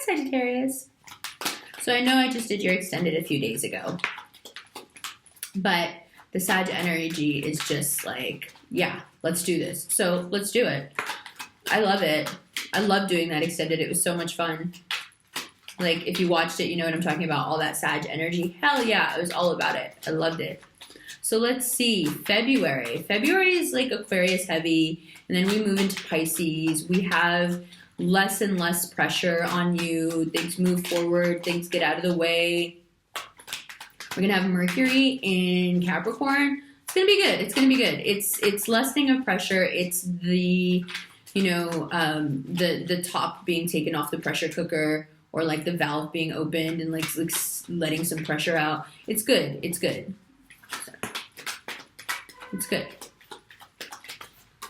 Sagittarius. So I know I just did your extended a few days ago, but the Sag energy is just like, yeah, let's do this. So let's do it. I love it. I love doing that extended. It was so much fun. Like, if you watched it, you know what I'm talking about. All that Sag energy. Hell yeah, it was all about it. I loved it. So let's see. February. February is like Aquarius heavy. And then we move into Pisces. We have less and less pressure on you. Things move forward. Things get out of the way. We're going to have Mercury in Capricorn. It's going to be good. It's going to be good. It's lessening of pressure. It's the, the top being taken off the pressure cooker, or like the valve being opened and like letting some pressure out. It's good. It's good. It's good.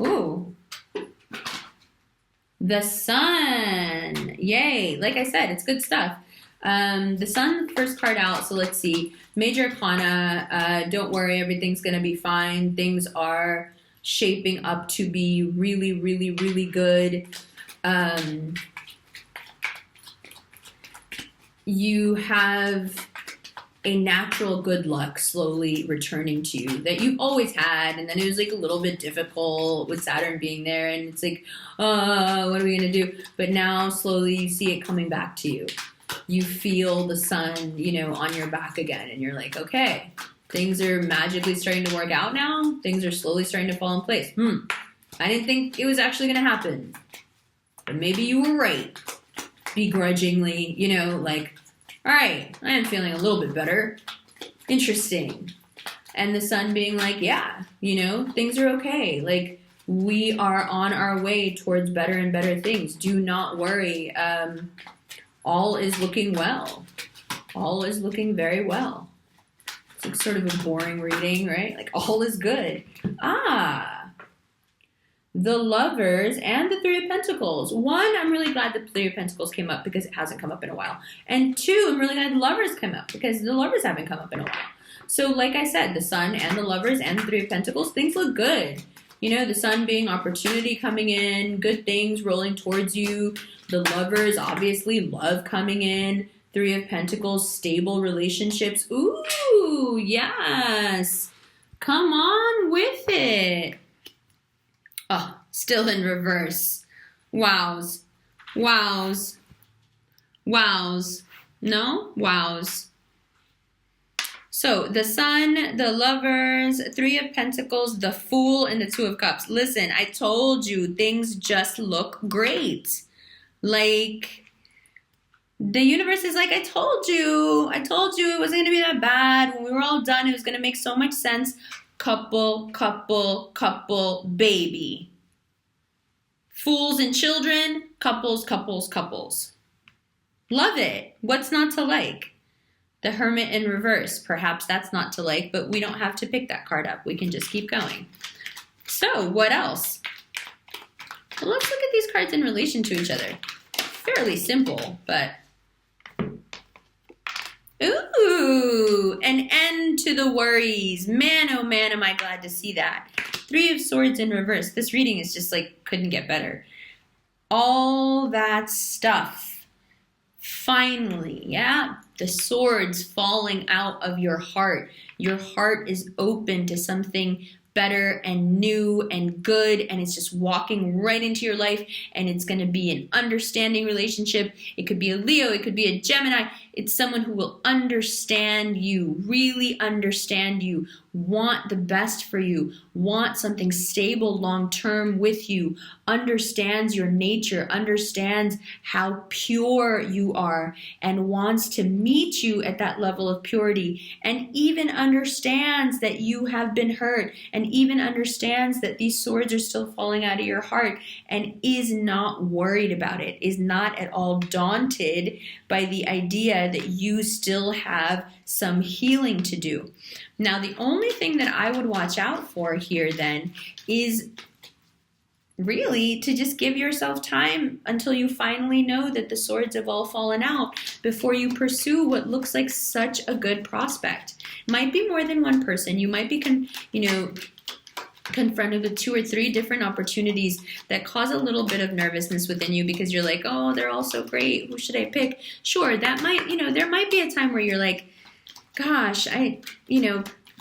Ooh. The Sun. Yay. Like I said, it's good stuff. The Sun, first card out. So let's see. Major Arcana. Don't worry. Everything's going to be fine. Things are shaping up to be really, really, really good. You have a natural good luck slowly returning to you that you've always had, and then it was like a little bit difficult with Saturn being there, and it's like, what are we gonna do? But now slowly you see it coming back to you. You feel the sun, on your back again, and you're like, okay, things are magically starting to work out now. Things are slowly starting to fall in place. I didn't think it was actually gonna happen, but maybe you were right. Begrudgingly, all right, I am feeling a little bit better. Interesting. And the Sun being like, yeah, things are okay. Like, we are on our way towards better and better things. Do not worry. All is looking well. All is looking very well. It's like sort of a boring reading, right? Like, all is good. The Lovers and the Three of Pentacles. One, I'm really glad the Three of Pentacles came up because it hasn't come up in a while. And two, I'm really glad the Lovers came up because the Lovers haven't come up in a while. So like I said, the Sun and the Lovers and the Three of Pentacles, things look good. The Sun being opportunity coming in, good things rolling towards you. The Lovers, obviously, love coming in. Three of Pentacles, stable relationships. Ooh, yes. Come on with it. Oh, still in reverse. Wows. Wows. Wows. No? Wows. So, the Sun, the Lovers, Three of Pentacles, the Fool, and the Two of Cups. Listen, I told you, things just look great. Like, the universe is like, I told you it wasn't going to be that bad. When we were all done, it was going to make so much sense. Couple, couple, couple, baby. Fools and children, couples, couples, couples. Love it. What's not to like? The Hermit in reverse. Perhaps that's not to like, but we don't have to pick that card up. We can just keep going. So, what else? Well, let's look at these cards in relation to each other. Fairly simple, but... Ooh, an end to the worries. Man, oh man, am I glad to see that. Three of Swords in reverse. This reading is just like, couldn't get better. All that stuff. Finally, yeah, the swords falling out of your heart. Your heart is open to something better and new and good, and it's just walking right into your life, and it's going to be an understanding relationship. It could be a Leo, it could be a Gemini. It's someone who will understand you, really understand you, want the best for you, want something stable long-term with you, understands your nature, understands how pure you are, and wants to meet you at that level of purity, and even understands that you have been hurt, and even understands that these swords are still falling out of your heart, and is not worried about it, is not at all daunted by the idea that you still have some healing to do. Now, the only thing that I would watch out for here then is really to just give yourself time until you finally know that the swords have all fallen out before you pursue what looks like such a good prospect. Might be more than one person. You might be, confronted with 2 or 3 different opportunities that cause a little bit of nervousness within you because you're like, oh, they're all so great. Who should I pick? Sure, that might, there might be a time where you're like, gosh,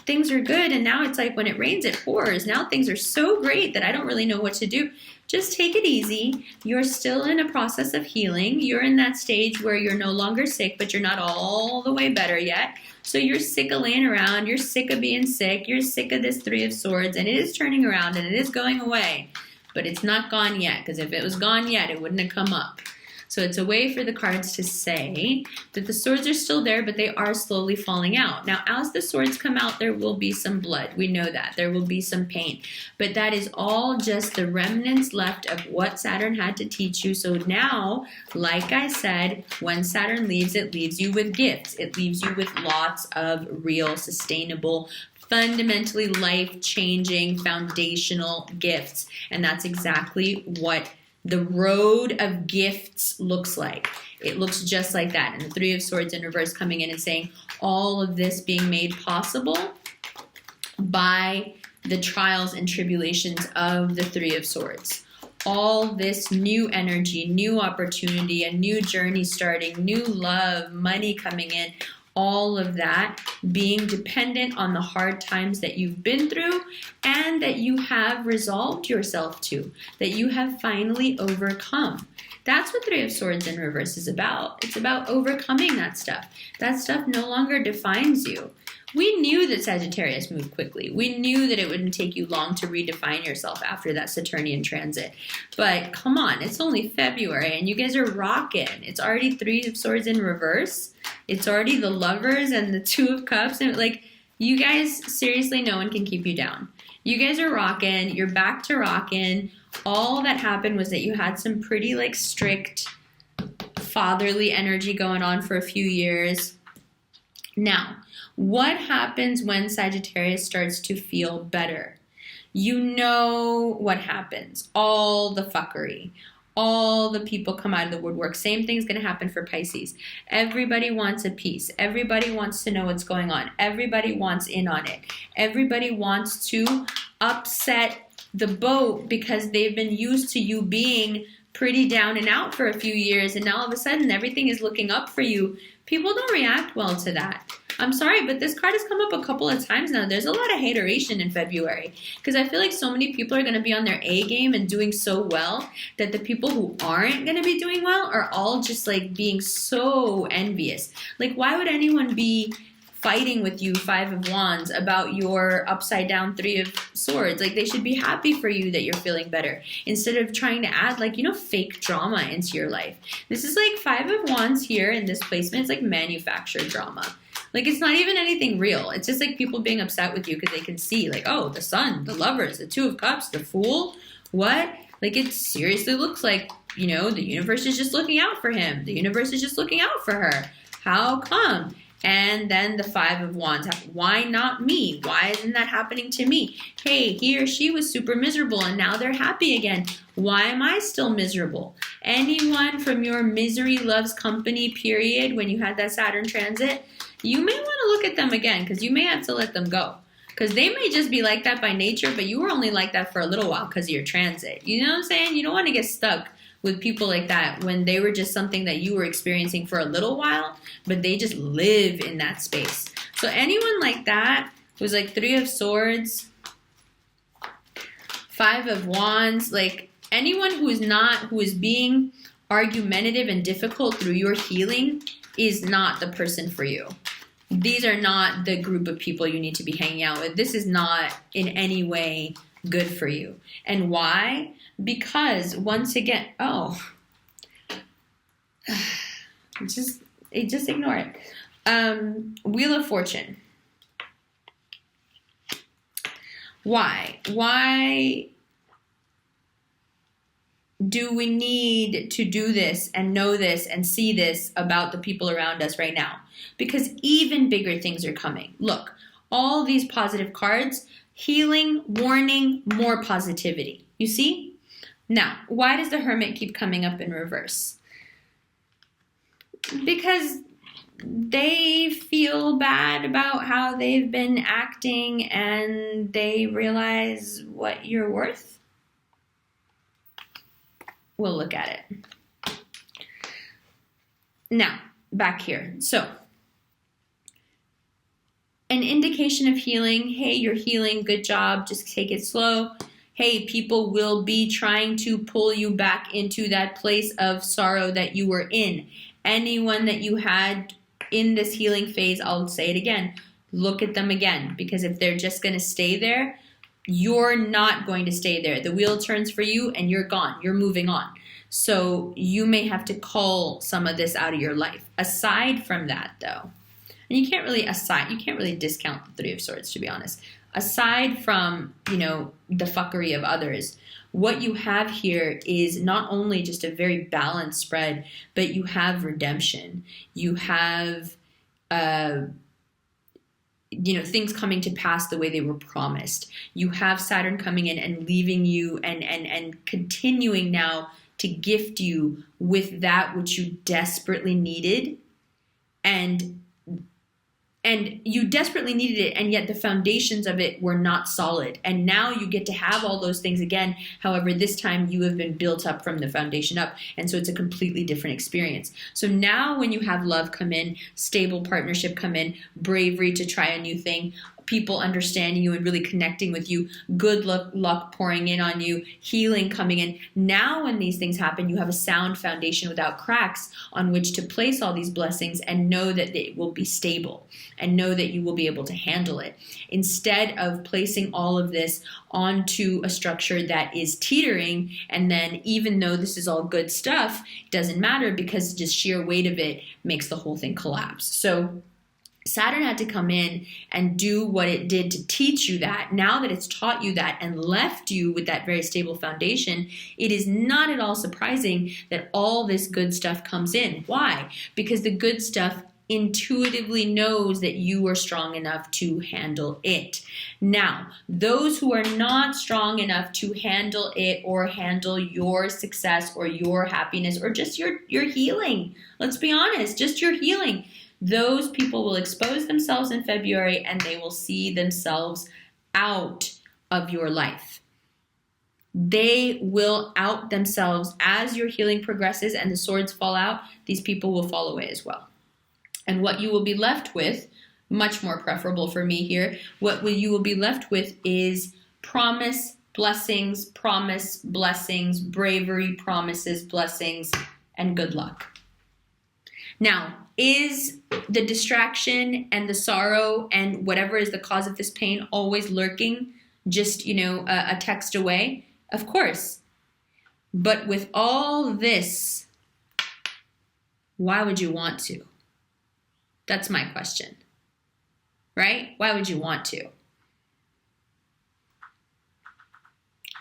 things are good. And now it's like when it rains, it pours. Now things are so great that I don't really know what to do. Just take it easy. You're still in a process of healing. You're in that stage where you're no longer sick, but you're not all the way better yet. So you're sick of laying around. You're sick of being sick. You're sick of this 3 of Swords, and it is turning around, and it is going away. But it's not gone yet, because if it was gone yet, it wouldn't have come up. So it's a way for the cards to say that the swords are still there, but they are slowly falling out. Now, as the swords come out, there will be some blood. We know that. There will be some pain. But that is all just the remnants left of what Saturn had to teach you. So now, like I said, when Saturn leaves, it leaves you with gifts. It leaves you with lots of real, sustainable, fundamentally life-changing, foundational gifts. And that's exactly what the road of gifts looks like. It looks just like that. And the 3 of Swords in reverse coming in and saying all of this being made possible by the trials and tribulations of the 3 of Swords. All this new energy, new opportunity, a new journey starting, new love, money coming in, all of that being dependent on the hard times that you've been through and that you have resolved yourself to, that you have finally overcome. That's what 3 of Swords in reverse is about. It's about overcoming that stuff. That stuff no longer defines you. We knew that Sagittarius moved quickly. We knew that it wouldn't take you long to redefine yourself after that Saturnian transit. But come on, it's only February and you guys are rocking. It's already 3 of Swords in reverse. It's already the Lovers and the 2 of Cups. And like, you guys, seriously, no one can keep you down. You guys are rocking. You're back to rocking. All that happened was that you had some pretty like strict fatherly energy going on for a few years. Now, what happens when Sagittarius starts to feel better? You know what happens. All the fuckery. All the people come out of the woodwork. Same thing's going to happen for Pisces. Everybody wants a piece. Everybody wants to know what's going on. Everybody wants in on it. Everybody wants to upset the boat because they've been used to you being pretty down and out for a few years, and now all of a sudden everything is looking up for you. People don't react well to that. I'm sorry, but this card has come up a couple of times now. There's a lot of hateration in February because I feel like so many people are going to be on their A game and doing so well that the people who aren't going to be doing well are all just like being so envious. Like, why would anyone be fighting with you, 5 of Wands, about your upside down 3 of Swords? Like, they should be happy for you that you're feeling better instead of trying to add like, fake drama into your life. This is like 5 of Wands here in this placement. It's like manufactured drama. Like, it's not even anything real. It's just like people being upset with you because they can see like, oh, the Sun, the Lovers, the 2 of Cups, the Fool. What? Like, it seriously looks like, the universe is just looking out for him. The universe is just looking out for her. How come? And then the 5 of Wands. Why not me? Why isn't that happening to me? Hey, he or she was super miserable and now they're happy again. Why am I still miserable? Anyone from your misery loves company period when you had that Saturn transit, you may want to look at them again because you may have to let them go. Because they may just be like that by nature, but you were only like that for a little while because of your transit. You know what I'm saying? You don't want to get stuck with people like that when they were just something that you were experiencing for a little while, but they just live in that space. So anyone like that who's like 3 of Swords, 5 of Wands, like anyone who is being argumentative and difficult through your healing is not the person for you. These are not the group of people you need to be hanging out with. This is not in any way good for you. And why? Because once again, just ignore it. Wheel of Fortune. Why? Why do we need to do this and know this and see this about the people around us right now? Because even bigger things are coming. Look, all these positive cards, healing, warning, more positivity. You see? Now, why does the Hermit keep coming up in reverse? Because they feel bad about how they've been acting and they realize what you're worth? We'll look at it. Now, back here. So, an indication of healing. Hey, you're healing. Good job. Just take it slow. Hey, people will be trying to pull you back into that place of sorrow that you were in. Anyone that you had in this healing phase, I'll say it again, look at them again, because if they're just going to stay there, you're not going to stay there. The wheel turns for you and you're gone. You're moving on. So you may have to cull some of this out of your life. Aside from that, though, and you can't really discount the Three of Swords, to be honest. Aside from, the fuckery of others, what you have here is not only just a very balanced spread, but you have redemption. You have, things coming to pass the way they were promised. You have Saturn coming in and leaving you and continuing now to gift you with that which you desperately needed. And you desperately needed it, and yet the foundations of it were not solid. And now you get to have all those things again. However, this time you have been built up from the foundation up. And so it's a completely different experience. So now when you have love come in, stable partnership come in, bravery to try a new thing, people understanding you and really connecting with you, good luck pouring in on you, healing coming in. Now when these things happen, you have a sound foundation without cracks on which to place all these blessings and know that it will be stable and know that you will be able to handle it. Instead of placing all of this onto a structure that is teetering, and then even though this is all good stuff, it doesn't matter because just sheer weight of it makes the whole thing collapse. So Saturn had to come in and do what it did to teach you that. Now that it's taught you that and left you with that very stable foundation, it is not at all surprising that all this good stuff comes in. Why? Because the good stuff intuitively knows that you are strong enough to handle it. Now, those who are not strong enough to handle it or handle your success or your happiness or just your healing, let's be honest, just your healing, those people will expose themselves in February and they will see themselves out of your life. They will out themselves as your healing progresses and the swords fall out. These people will fall away as well. And what you will be left with, much more preferable for me here, you will be left with is promise, blessings, bravery, promises, blessings, and good luck. Now, is the distraction and the sorrow and whatever is the cause of this pain always lurking, just, a text away? Of course. But with all this, why would you want to? That's my question. Right? Why would you want to?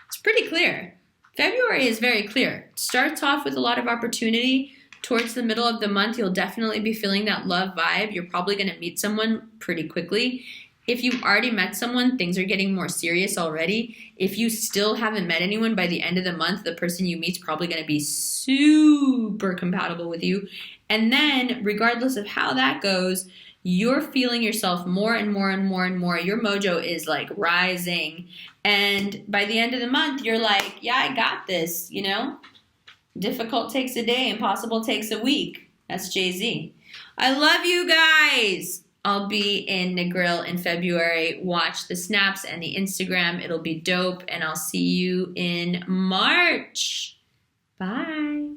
It's pretty clear. February is very clear. It starts off with a lot of opportunity. Towards the middle of the month, you'll definitely be feeling that love vibe. You're probably going to meet someone pretty quickly. If you've already met someone, things are getting more serious already. If you still haven't met anyone, by the end of the month, the person you meet is probably going to be super compatible with you. And then, regardless of how that goes, you're feeling yourself more and more and more and more. Your mojo is like rising. And by the end of the month, you're like, yeah, I got this, Difficult takes a day, impossible takes a week. That's Jay-Z. I love you guys. I'll be in Negril in February. Watch the snaps and the Instagram. It'll be dope. And I'll see you in March. Bye.